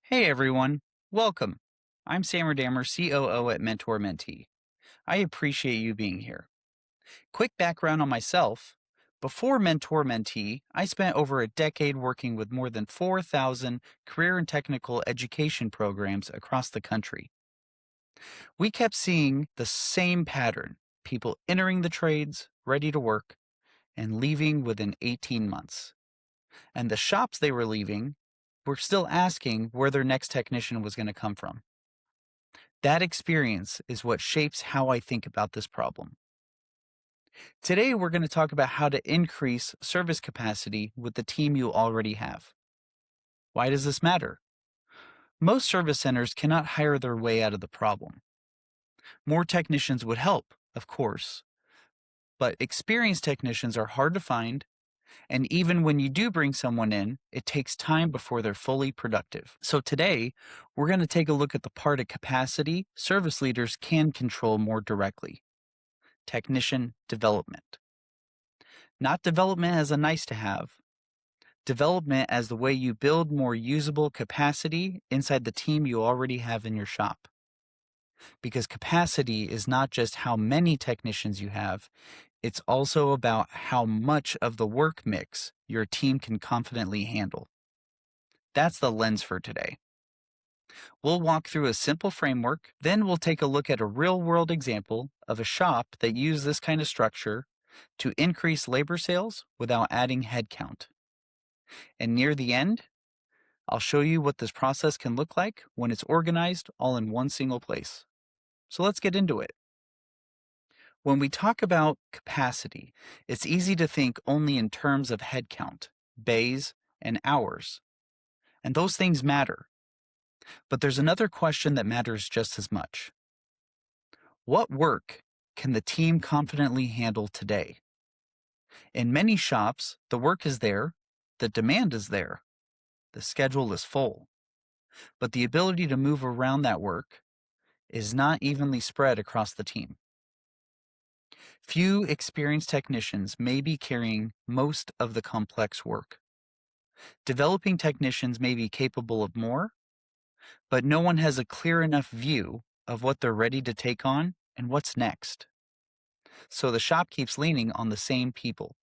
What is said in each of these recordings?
Hey everyone, welcome. I'm Sammer Dammer, COO at Mentor Mentee. I appreciate you being here. Quick background on myself. Before Mentor Mentee, I spent over a decade working with more than 4,000 career and technical education programs across the country. We kept seeing the same pattern: people entering the trades, ready to work, and leaving within 18 months. And the shops they were leaving were still asking where their next technician was going to come from. That experience is what shapes how I think about this problem. Today, we're going to talk about how to increase service capacity with the team you already have. Why does this matter? Most service centers cannot hire their way out of the problem. More technicians would help, of course, but experienced technicians are hard to find, and even when you do bring someone in, it takes time before they're fully productive. So today, we're going to take a look at the part of capacity service leaders can control more directly: technician development. Not development as a nice to have, development as the way you build more usable capacity inside the team you already have in your shop. Because capacity is not just how many technicians you have, it's also about how much of the work mix your team can confidently handle. That's the lens for today. We'll walk through a simple framework, then we'll take a look at a real-world example of a shop that used this kind of structure to increase labor sales without adding headcount. And near the end, I'll show you what this process can look like when it's organized all in one single place. So let's get into it. When we talk about capacity, it's easy to think only in terms of headcount, bays, and hours. And those things matter. But there's another question that matters just as much. What work can the team confidently handle today? In many shops, the work is there, the demand is there, the schedule is full, but the ability to move around that work is not evenly spread across the team. Few experienced technicians may be carrying most of the complex work. Developing technicians may be capable of more, but no one has a clear enough view of what they're ready to take on and what's next. So the shop keeps leaning on the same people,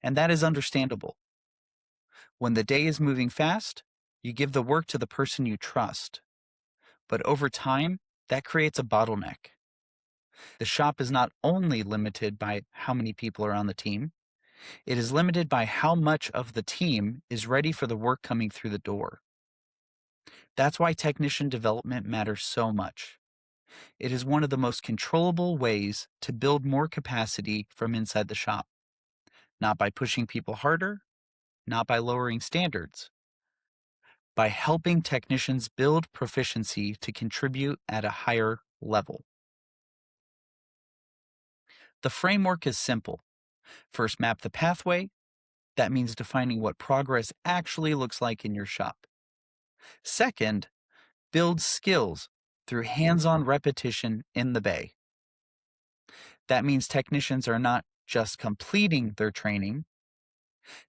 and that is understandable. When the day is moving fast, you give the work to the person you trust. But over time, that creates a bottleneck. The shop is not only limited by how many people are on the team, it is limited by how much of the team is ready for the work coming through the door. That's why technician development matters so much. It is one of the most controllable ways to build more capacity from inside the shop. Not by pushing people harder, not by lowering standards, by helping technicians build proficiency to contribute at a higher level. The framework is simple. First, map the pathway. That means defining what progress actually looks like in your shop. Second, build skills through hands-on repetition in the bay. That means technicians are not just completing their training,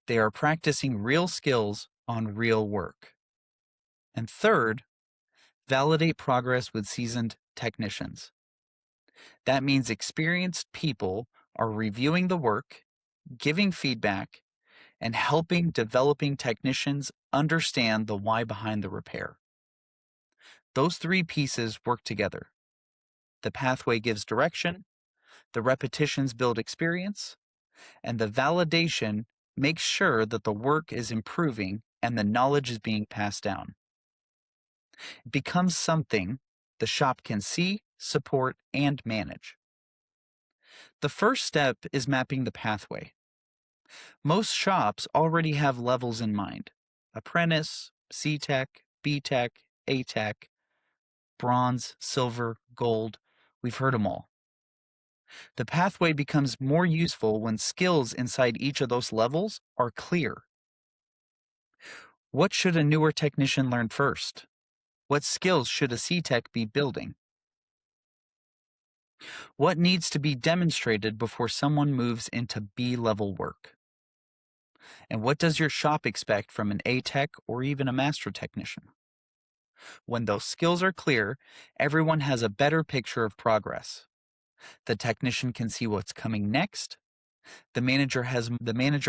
they are practicing real skills on real work. And third, validate progress with seasoned technicians. That means experienced people are reviewing the work, giving feedback, and helping developing technicians understand the why behind the repair. Those three pieces work together. The pathway gives direction, the repetitions build experience, and the validation makes sure that the work is improving and the knowledge is being passed down. It becomes something the shop can see, support, and manage. The first step is mapping the pathway. Most shops already have levels in mind: apprentice, C-Tech, B-Tech, A-Tech, bronze, silver, gold. We've heard them all. The pathway becomes more useful when skills inside each of those levels are clear. What should a newer technician learn first? What skills should a C-Tech be building? What needs to be demonstrated before someone moves into B-level work? And what does your shop expect from an A-Tech or even a master technician? When those skills are clear, everyone has a better picture of progress. The technician can see what's coming next. The manager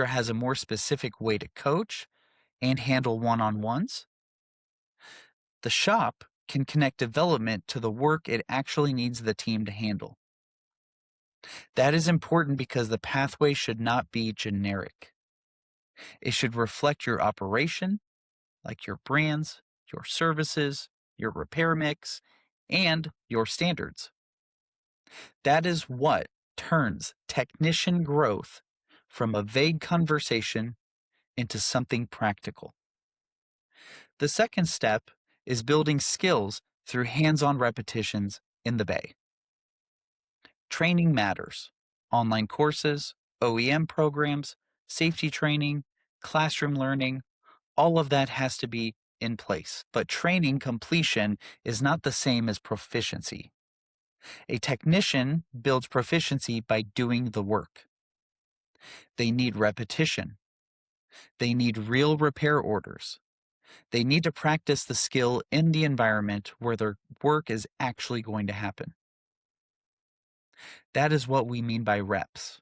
has a more specific way to coach and handle one-on-ones. The shop can connect development to the work it actually needs the team to handle. That is important because the pathway should not be generic. It should reflect your operation, like your brands, your services, your repair mix, and your standards. That is what turns technician growth from a vague conversation into something practical. The second step is building skills through hands-on repetitions in the bay. Training matters. Online courses, OEM programs, safety training, classroom learning, all of that has to be in place. But training completion is not the same as proficiency. A technician builds proficiency by doing the work. They need repetition. They need real repair orders. They need to practice the skill in the environment where their work is actually going to happen. That is what we mean by reps.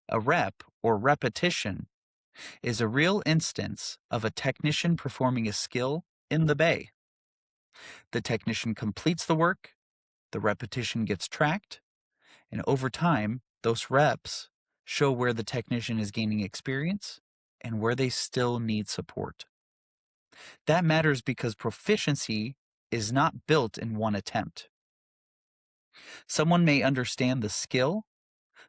A rep, or repetition, is a real instance of a technician performing a skill in the bay. The technician completes the work, the repetition gets tracked, and over time, those reps show where the technician is gaining experience and where they still need support. That matters because proficiency is not built in one attempt. Someone may understand the skill,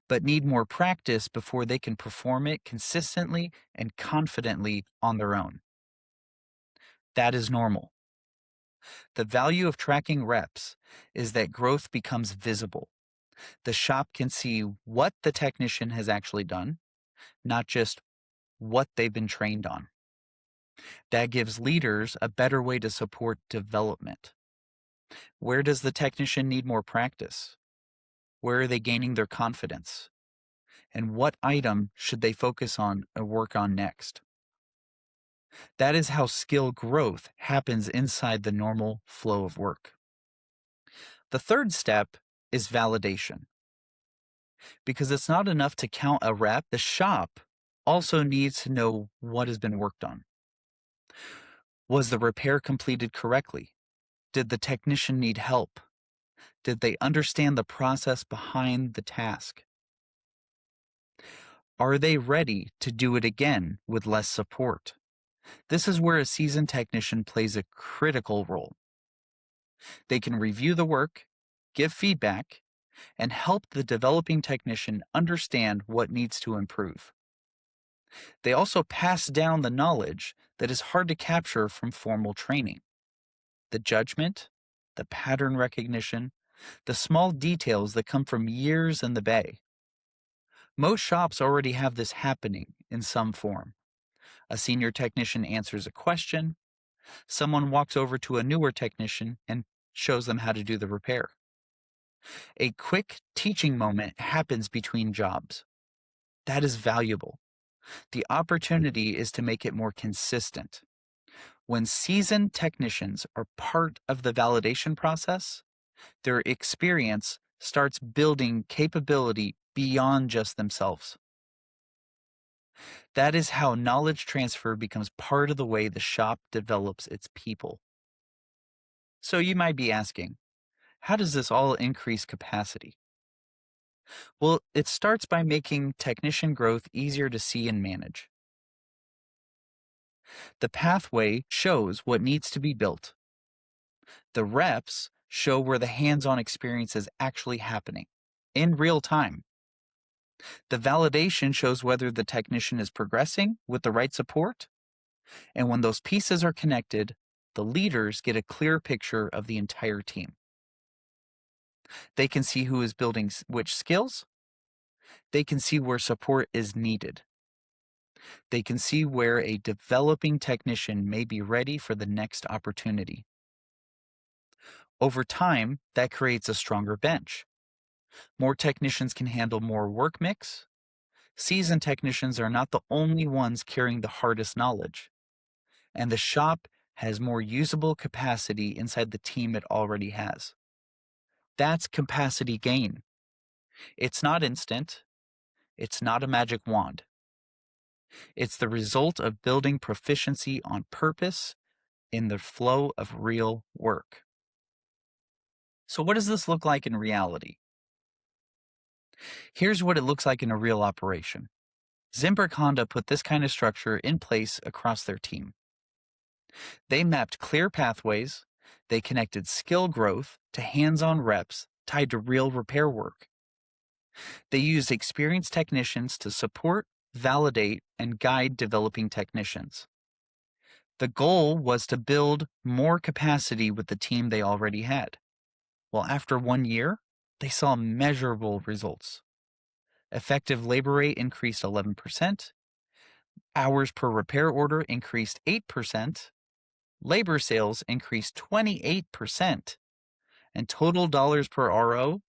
but need more practice before they can perform it consistently and confidently on their own. That is normal. The value of tracking reps is that growth becomes visible. The shop can see what the technician has actually done, not just what they've been trained on. That gives leaders a better way to support development. Where does the technician need more practice? Where are they gaining their confidence? And what item should they focus on or work on next? That is how skill growth happens inside the normal flow of work. The third step is validation. Because it's not enough to count a rep, the shop also needs to know what has been worked on. Was the repair completed correctly? Did the technician need help? Did they understand the process behind the task? Are they ready to do it again with less support? This is where a seasoned technician plays a critical role. They can review the work, give feedback, and help the developing technician understand what needs to improve. They also pass down the knowledge that is hard to capture from formal training. The judgment, the pattern recognition, the small details that come from years in the bay. Most shops already have this happening in some form. A senior technician answers a question, someone walks over to a newer technician and shows them how to do the repair. A quick teaching moment happens between jobs. That is valuable. The opportunity is to make it more consistent. When seasoned technicians are part of the validation process, their experience starts building capability beyond just themselves. That is how knowledge transfer becomes part of the way the shop develops its people. So you might be asking, how does this all increase capacity? Well, it starts by making technician growth easier to see and manage. The pathway shows what needs to be built. The reps show where the hands-on experience is actually happening in real time. The validation shows whether the technician is progressing with the right support. And when those pieces are connected, the leaders get a clear picture of the entire team. They can see who is building which skills. They can see where support is needed. They can see where a developing technician may be ready for the next opportunity. Over time, that creates a stronger bench. More technicians can handle more work mix. Seasoned technicians are not the only ones carrying the hardest knowledge. And the shop has more usable capacity inside the team it already has. That's capacity gain. It's not instant. It's not a magic wand. It's the result of building proficiency on purpose in the flow of real work. So, what does this look like in reality? Here's what it looks like in a real operation. Zimbrick Honda put this kind of structure in place across their team. They mapped clear pathways, they connected skill growth to hands-on reps tied to real repair work. They used experienced technicians to support, validate, and guide developing technicians. The goal was to build more capacity with the team they already had. Well, after 1 year, they saw measurable results. Effective labor rate increased 11%, hours per repair order increased 8%, labor sales increased 28%, and total dollars per RO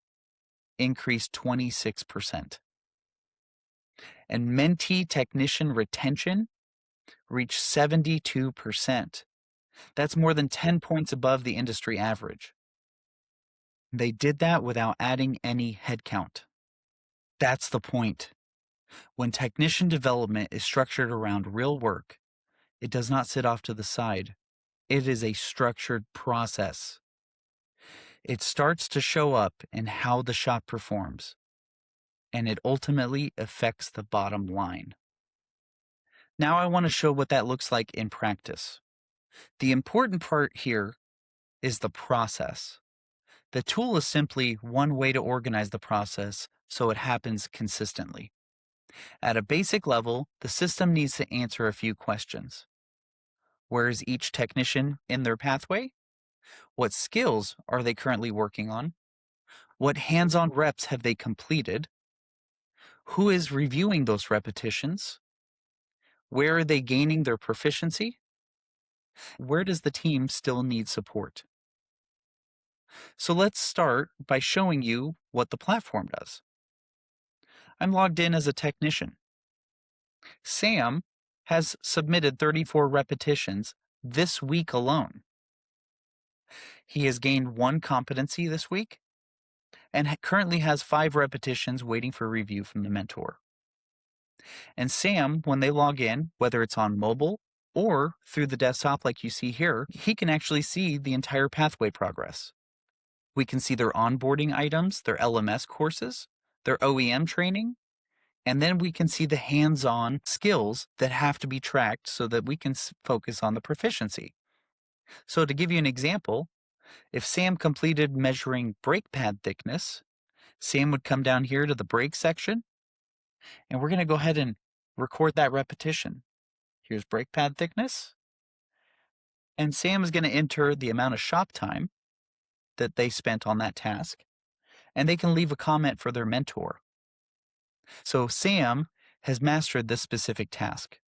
increased 26%. And mentee technician retention reached 72%. That's more than 10 points above the industry average. They did that without adding any headcount. That's the point. When technician development is structured around real work, it does not sit off to the side. It is a structured process. It starts to show up in how the shop performs, and it ultimately affects the bottom line. Now I want to show what that looks like in practice. The important part here is the process. The tool is simply one way to organize the process so it happens consistently. At a basic level, the system needs to answer a few questions. Where is each technician in their pathway? What skills are they currently working on? What hands-on reps have they completed? Who is reviewing those repetitions? Where are they gaining their proficiency? Where does the team still need support? So let's start by showing you what the platform does. I'm logged in as a technician. Sam has submitted 34 repetitions this week alone. He has gained 1 competency this week and currently has 5 repetitions waiting for review from the mentor. And Sam, when they log in, whether it's on mobile or through the desktop like you see here, he can actually see the entire pathway progress. We can see their onboarding items, their LMS courses, their OEM training, and then we can see the hands-on skills that have to be tracked so that we can focus on the proficiency. So to give you an example, if Sam completed measuring brake pad thickness, Sam would come down here to the brake section, and we're going to go ahead and record that repetition. Here's brake pad thickness, and Sam is going to enter the amount of shop time that they spent on that task, and they can leave a comment for their mentor. So Sam has mastered this specific task.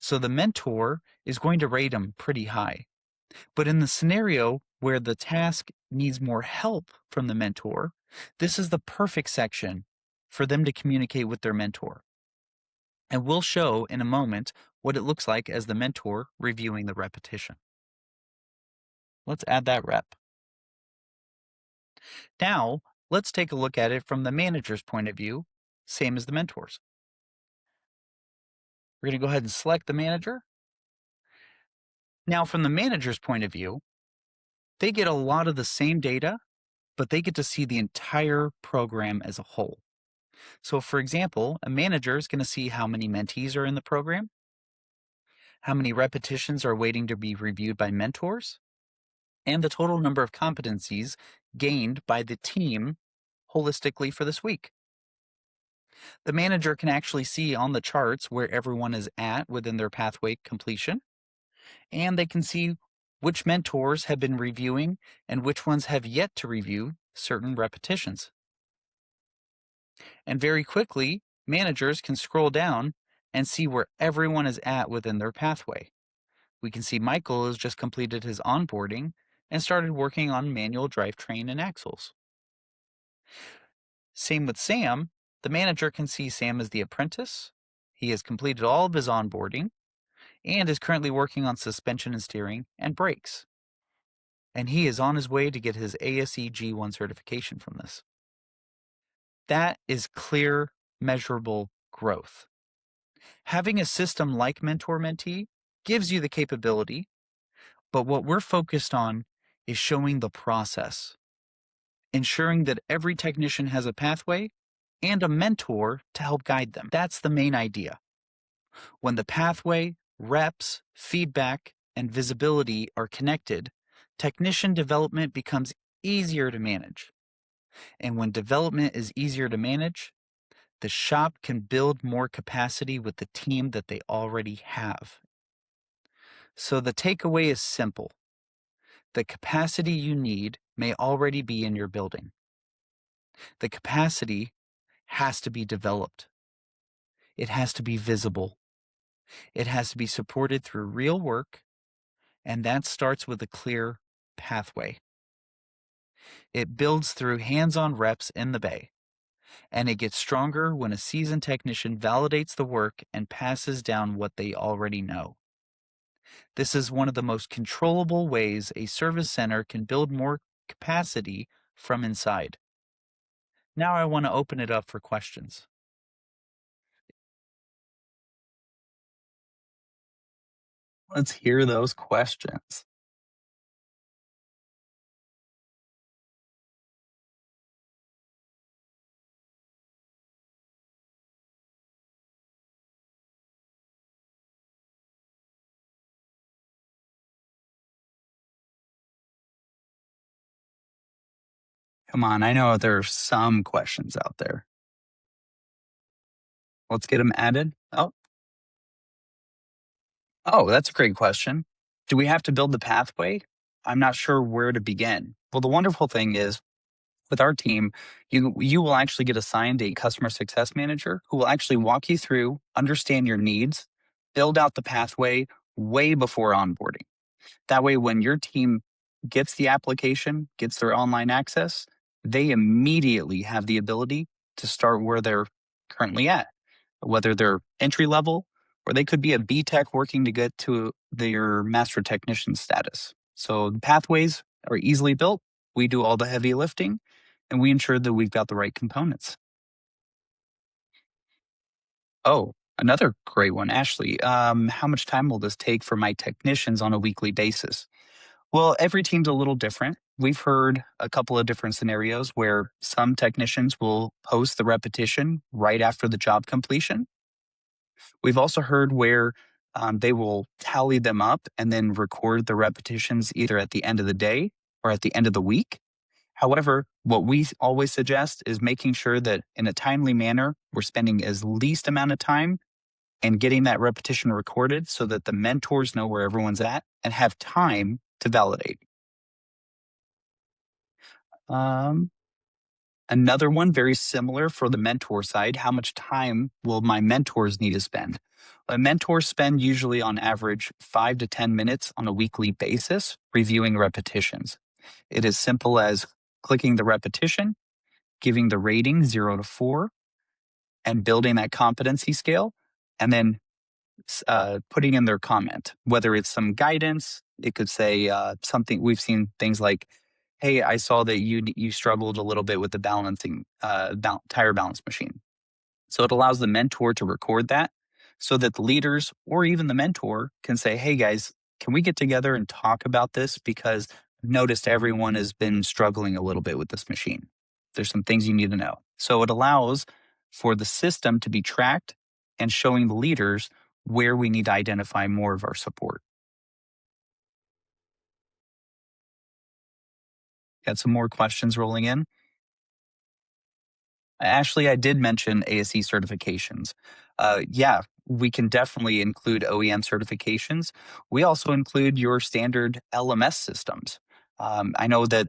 So the mentor is going to rate him pretty high. But in the scenario where the task needs more help from the mentor, this is the perfect section for them to communicate with their mentor. And we'll show in a moment what it looks like as the mentor reviewing the repetition. Let's add that rep. Now, let's take a look at it from the manager's point of view, same as the mentors. We're going to go ahead and select the manager. Now, from the manager's point of view, they get a lot of the same data, but they get to see the entire program as a whole. So, for example, a manager is going to see how many mentees are in the program, how many repetitions are waiting to be reviewed by mentors, and the total number of competencies gained by the team holistically for this week. The manager can actually see on the charts where everyone is at within their pathway completion, and they can see which mentors have been reviewing and which ones have yet to review certain repetitions. And very quickly, managers can scroll down and see where everyone is at within their pathway. We can see Michael has just completed his onboarding and started working on manual drivetrain and axles. Same with Sam. The manager can see Sam as the apprentice. He has completed all of his onboarding, and is currently working on suspension and steering and brakes. And he is on his way to get his ASE G1 certification from this. That is clear, measurable growth. Having a system like Mentor Mentee gives you the capability, but what we're focused on is showing the process, ensuring that every technician has a pathway and a mentor to help guide them. That's the main idea. When the pathway, reps, feedback, and visibility are connected, technician development becomes easier to manage. And when development is easier to manage, the shop can build more capacity with the team that they already have. So the takeaway is simple. The capacity you need may already be in your building. The capacity has to be developed. It has to be visible. It has to be supported through real work, and that starts with a clear pathway. It builds through hands-on reps in the bay, and it gets stronger when a seasoned technician validates the work and passes down what they already know. This is one of the most controllable ways a service center can build more capacity from inside. Now I want to open it up for questions. Let's hear those questions. Come on, I know there are some questions out there. Let's get them added. Oh, that's a great question. Do we have to build the pathway? I'm not sure where to begin. Well, the wonderful thing is with our team, you will actually get assigned a customer success manager who will actually walk you through, understand your needs, build out the pathway way before onboarding. That way, when your team gets the application, gets their online access, they immediately have the ability to start where they're currently at, whether they're entry level or they could be a B Tech working to get to their master technician status. So the pathways are easily built. We do all the heavy lifting and we ensure that we've got the right components. Oh, another great one, Ashley. How much time will this take for my technicians on a weekly basis? Well, every team's a little different. We've heard a couple of different scenarios where some technicians will post the repetition right after the job completion. We've also heard where they will tally them up and then record the repetitions either at the end of the day or at the end of the week. However, what we always suggest is making sure that in a timely manner, we're spending as least amount of time and getting that repetition recorded so that the mentors know where everyone's at and have time to validate. Um, Another one very similar for the mentor side. How much time will my mentors need to spend? A mentors spend usually on average 5 to 10 minutes on a weekly basis reviewing repetitions. It is simple as clicking the repetition, giving the rating 0 to 4, and building that competency scale, and then putting in their comment, whether it's some guidance. It could say something. We've seen things like, "Hey, I saw that you struggled a little bit with the balancing tire balance machine." So it allows the mentor to record that, so that the leaders or even the mentor can say, "Hey, guys, can we get together and talk about this? Because I've noticed everyone has been struggling a little bit with this machine. There's some things you need to know." So it allows for the system to be tracked and showing the leaders where we need to identify more of our support. Got some more questions rolling in. Ashley, I did mention ASE certifications. Yeah, we can definitely include OEM certifications. We also include your standard LMS systems. I know that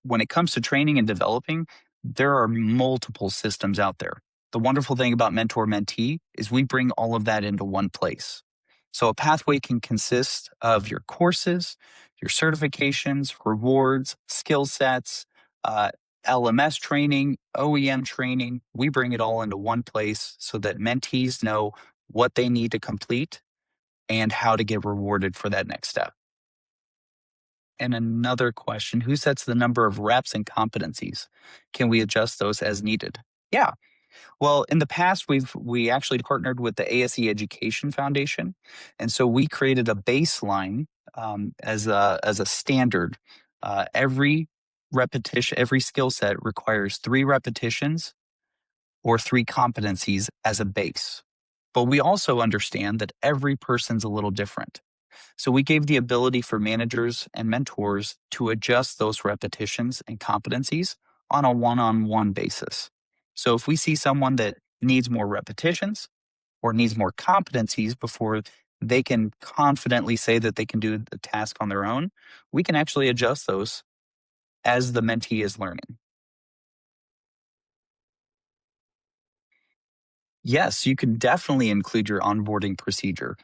when it comes to training and developing, there are multiple systems out there. The wonderful thing about Mentor Mentee is we bring all of that into one place. So a pathway can consist of your courses, your certifications, rewards, skill sets, uh, LMS training, OEM training. We bring it all into one place so that mentees know what they need to complete and how to get rewarded for that next step. And another question, who sets the number of reps and competencies? Can we adjust those as needed? Yeah. Well, in the past, we actually partnered with the ASE Education Foundation, and so we created a baseline as a standard. Every repetition, every skill set requires 3 repetitions or 3 competencies as a base. But we also understand that every person's a little different. So we gave the ability for managers and mentors to adjust those repetitions and competencies on a one-on-one basis. So if we see someone that needs more repetitions or needs more competencies before they can confidently say that they can do the task on their own, we can actually adjust those as the mentee is learning. Yes, you can definitely include your onboarding procedure.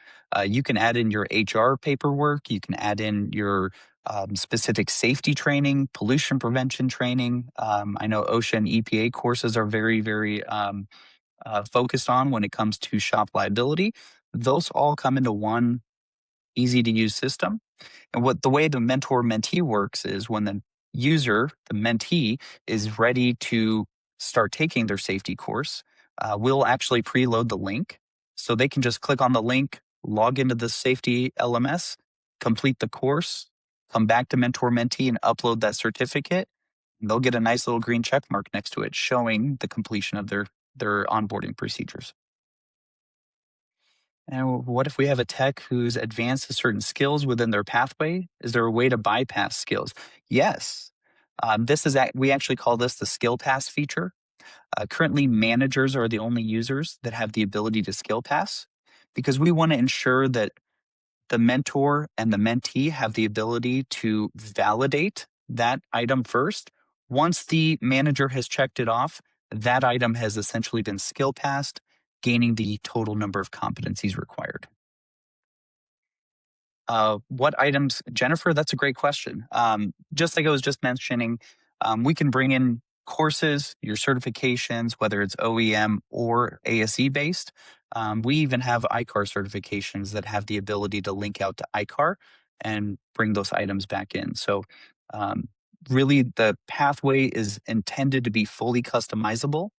You can add in your HR paperwork. You can add in your specific safety training, pollution prevention training. I know OSHA and EPA courses are very focused on when it comes to shop liability. Those all come into one easy to use system. And what the way the mentor mentee works is when the user, the mentee, is ready to start taking their safety course, we'll actually preload the link. So they can just click on the link, log into the safety LMS, complete the course, come back to mentor mentee and upload that certificate. And they'll get a nice little green check mark next to it showing the completion of their onboarding procedures. And what if we have a tech who's advanced to certain skills within their pathway? Is there a way to bypass skills? Yes. We actually call this the skill pass feature. Currently, managers are the only users that have the ability to skill pass because we want to ensure that the mentor and the mentee have the ability to validate that item first. Once the manager has checked it off, that item has essentially been skill passed, gaining the total number of competencies required. What items, Jennifer? That's a great question. Just like I was just mentioning, we can bring in courses, your certifications, whether it's OEM or ASE based. We even have ICAR certifications that have the ability to link out to ICAR and bring those items back in. So, um, really, the pathway is intended to be fully customizable.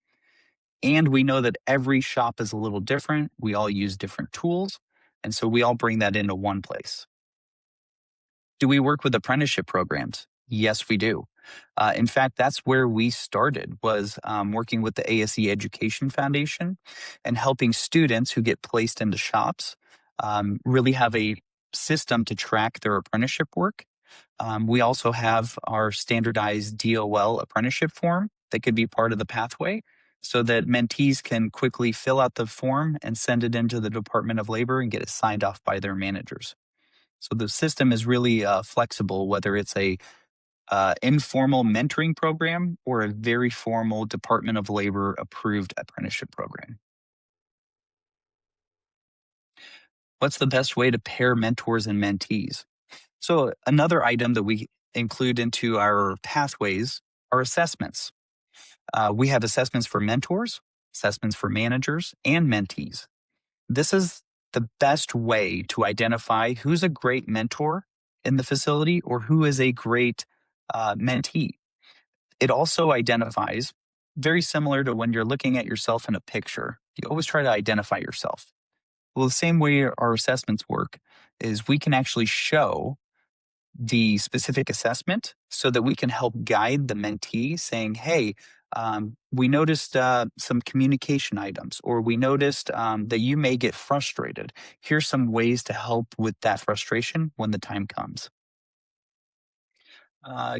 And we know that every shop is a little different. We all use different tools. And so we all bring that into one place. Do we work with apprenticeship programs? Yes, we do. In fact, that's where we started was working with the ASE Education Foundation and helping students who get placed into shops really have a system to track their apprenticeship work. We also have our standardized DOL apprenticeship form that could be part of the pathway so that mentees can quickly fill out the form and send it into the Department of Labor and get it signed off by their managers. So the system is really flexible, whether it's a informal mentoring program or a very formal Department of Labor approved apprenticeship program. What's the best way to pair mentors and mentees? So another item that we include into our pathways are assessments. We have assessments for mentors, assessments for managers, and mentees. This is the best way to identify who's a great mentor in the facility or who is a great mentee. It also identifies, very similar to when you're looking at yourself in a picture, you always try to identify yourself. Well, the same way our assessments work is we can actually show the specific assessment so that we can help guide the mentee saying, hey, we noticed some communication items, or we noticed that you may get frustrated. Here's some ways to help with that frustration when the time comes.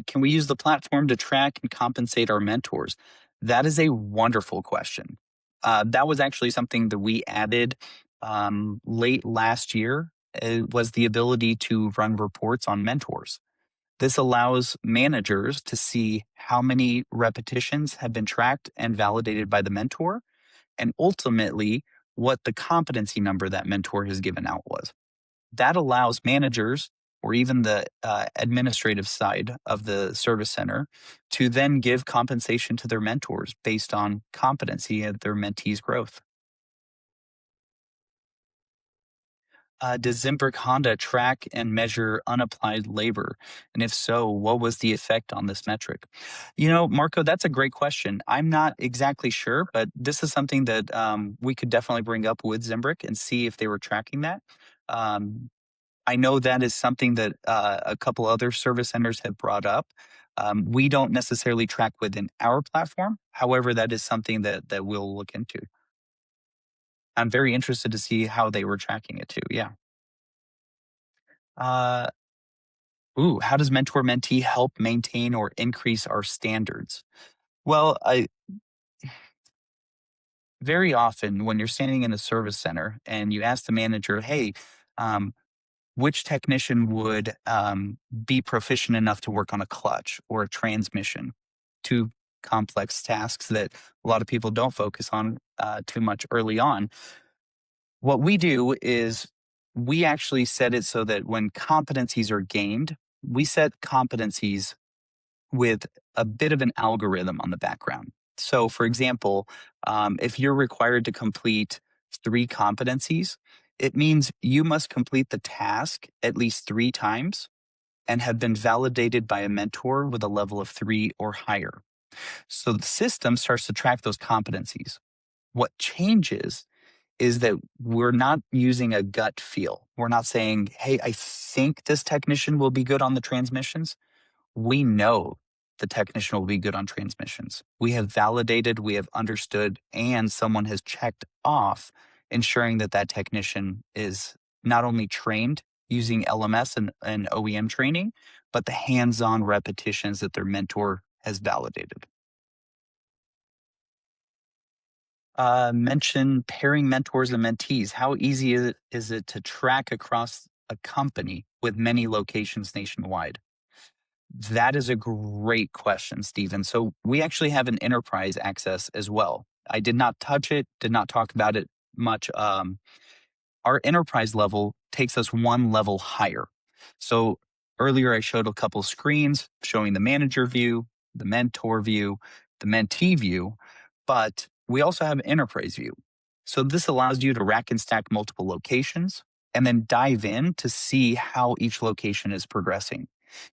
Can we use the platform to track and compensate our mentors? That is a wonderful question. That was actually something that we added late last year. It was the ability to run reports on mentors. This allows managers to see how many repetitions have been tracked and validated by the mentor, and ultimately what the competency number that mentor has given out was. That allows managers or even the administrative side of the service center to then give compensation to their mentors based on competency of their mentees' growth. Does Zimbrick Honda track and measure unapplied labor? And if so, what was the effect on this metric? Marco, that's a great question. I'm not exactly sure, but this is something that we could definitely bring up with Zimbrick and see if they were tracking that. Um, I know that is something that a couple other service centers have brought up. We don't necessarily track within our platform. However, that is something that we'll look into. I'm very interested to see how they were tracking it too. Yeah. Uh, how does mentor mentee help maintain or increase our standards? Well, very often when you're standing in a service center and you ask the manager, hey, um, which technician would be proficient enough to work on a clutch or a transmission? Two complex tasks that a lot of people don't focus on too much early on. What we do is we actually set it so that when competencies are gained, we set competencies with a bit of an algorithm on the background. So, for example, if you're required to complete 3 competencies, it means you must complete the task at least 3 times and have been validated by a mentor with a level of 3 or higher. So the system starts to track those competencies. What changes is that we're not using a gut feel. We're not saying, hey, I think this technician will be good on the transmissions. We know the technician will be good on transmissions. We have validated, we have understood, and someone has checked off, ensuring that that technician is not only trained using LMS and OEM training, but the hands on repetitions that their mentor has validated. Mention pairing mentors and mentees. How easy is it to track across a company with many locations nationwide? That is a great question, Stephen. So we actually have an enterprise access as well. I did not touch it, did not talk about it much. Our enterprise level takes us one level higher. So earlier I showed a couple screens showing the manager view, the mentor view, the mentee view, but we also have enterprise view. So this allows you to rack and stack multiple locations and then dive in to see how each location is progressing.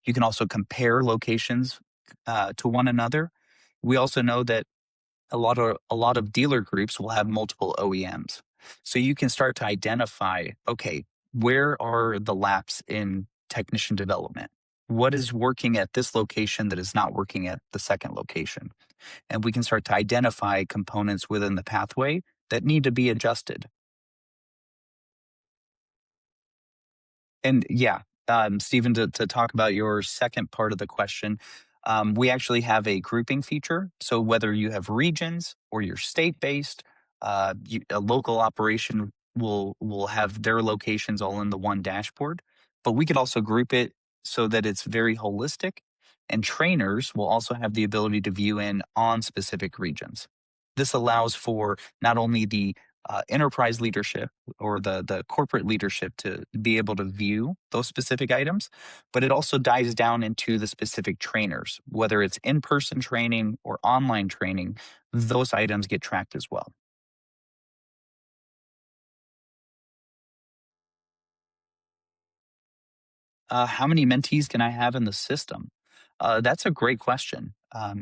You can also compare locations to one another. We also know that a lot of dealer groups will have multiple OEMs. So you can start to identify, okay, where are the laps in technician development? What is working at this location that is not working at the second location? And we can start to identify components within the pathway that need to be adjusted. And yeah, Stephen, to talk about your second part of the question, we actually have a grouping feature. So whether you have regions or you're state based, a local operation will have their locations all in the one dashboard. But we could also group it so that it's very holistic. And trainers will also have the ability to view in on specific regions. This allows for not only the enterprise leadership or the corporate leadership to be able to view those specific items, but it also dives down into the specific trainers, whether it's in-person training or online training, those items get tracked as well. How many mentees can I have in the system? That's a great question.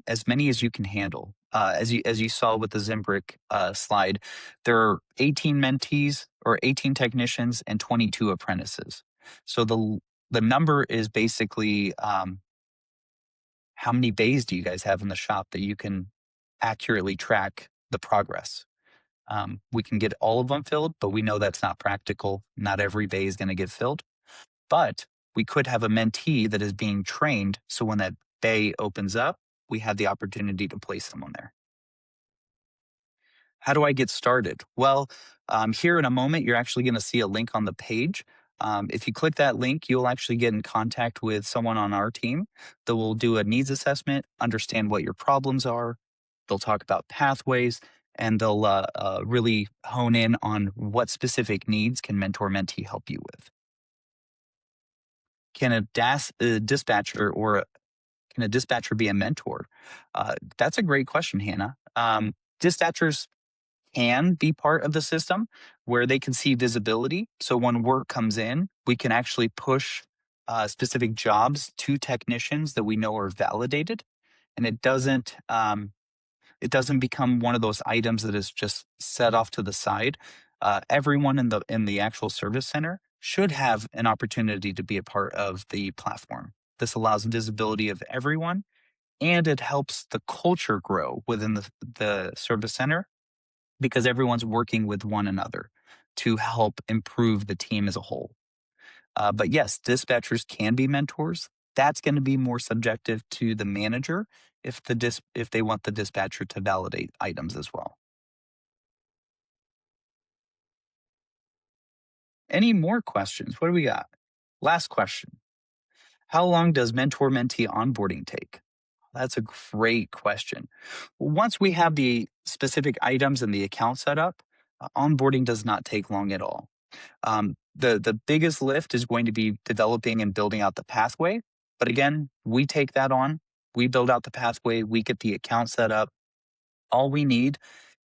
As many as you can handle. As you saw with the Zimbrick slide, there are 18 mentees or 18 technicians and 22 apprentices. So the number is basically how many bays do you guys have in the shop that you can accurately track the progress? We can get all of them filled, but we know that's not practical. Not every bay is going to get filled. But we could have a mentee that is being trained. So when that bay opens up, we have the opportunity to place someone there. How do I get started? Well, here in a moment, you're actually going to see a link on the page. If you click that link, you'll actually get in contact with someone on our team that will do a needs assessment, understand what your problems are. They'll talk about pathways, and they'll really hone in on what specific needs can mentor mentee help you with. Can a dispatcher or can a dispatcher be a mentor? That's a great question, Hannah. Dispatchers can be part of the system where they can see visibility. So when work comes in, we can actually push specific jobs to technicians that we know are validated, and it doesn't become one of those items that is just set off to the side. Everyone in the actual service center should have an opportunity to be a part of the platform. This allows visibility of everyone, and it helps the culture grow within the service center because everyone's working with one another to help improve the team as a whole. But yes, dispatchers can be mentors. That's going to be more subjective to the manager if they want the dispatcher to validate items as well. Any more questions? What do we got? Last question. How long does mentor mentee onboarding take? That's a great question. Once we have the specific items and the account set up, onboarding does not take long at all. The biggest lift is going to be developing and building out the pathway. But again, we take that on. We build out the pathway. We get the account set up. All we need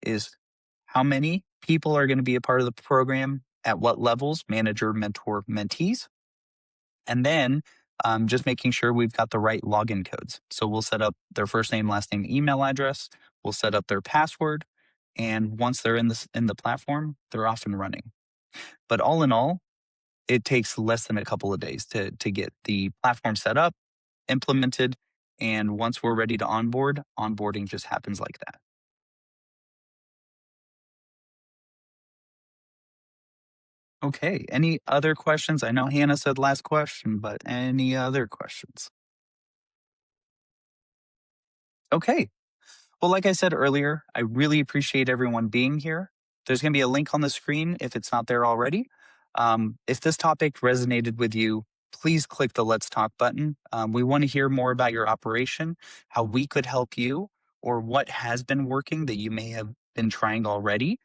is how many people are going to be a part of the program, at what levels, manager, mentor, mentees, and then just making sure we've got the right login codes. So we'll set up their first name, last name, email address. We'll set up their password, and once they're in the platform, they're off and running. But all in all, it takes less than a couple of days to get the platform set up, implemented, and once we're ready to onboard, onboarding just happens like that. Okay, any other questions? I know Hannah said last question, but any other questions? Okay, well, like I said earlier, I really appreciate everyone being here. There's going to be a link on the screen if it's not there already. If this topic resonated with you, please click the Let's Talk button. We want to hear more about your operation, how we could help you, or what has been working that you may have been trying already.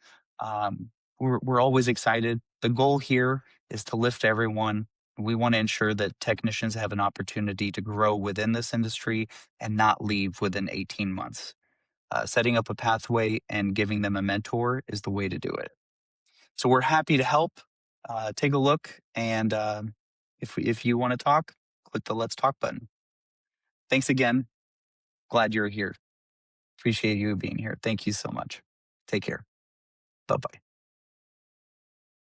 We're always excited. The goal here is to lift everyone. We want to ensure that technicians have an opportunity to grow within this industry and not leave within 18 months. Setting up a pathway and giving them a mentor is the way to do it. So we're happy to help. Take a look, and if you want to talk, click the Let's Talk button. Thanks again. Glad you're here. Appreciate you being here. Thank you so much. Take care. Bye bye.